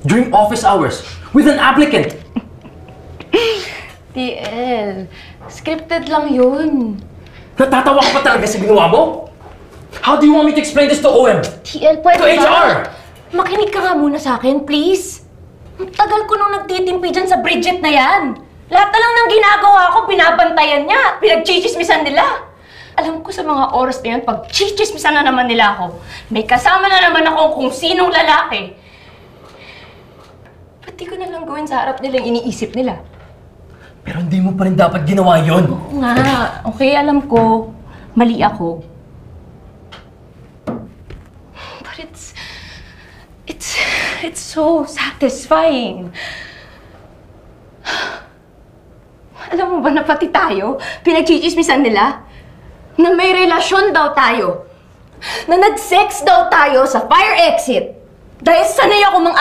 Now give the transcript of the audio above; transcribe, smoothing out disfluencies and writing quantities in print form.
during office hours with an applicant. TL, scripted lang yun. Natatawa ka pa talaga sa ginawa mo? How do you want me to explain this to OM? TL, pwede To HR! Makinig ka nga muna sa akin, please. Ang tagal ko nung nagtitimpi dyan sa Bridget na yan. Lahat na lang ng ginagawa ko, binabantayan niya. Pinagchichismisan nila. Alam ko sa mga oras na yun, pag chichismisan na naman nila ako, may kasama na naman ako kung sinong lalaki. Ba't di ko na lang gawin sa harap nila yung iniisip nila? Pero hindi mo pa rin dapat ginawa yon. Oo nga. Okay, alam ko. Mali ako. But it's so satisfying. Alam mo ba na pati tayo, pinagchichismisan nila? Na may relasyon daw tayo. Na nag-sex daw tayo sa fire exit. Dahil sanay ako mang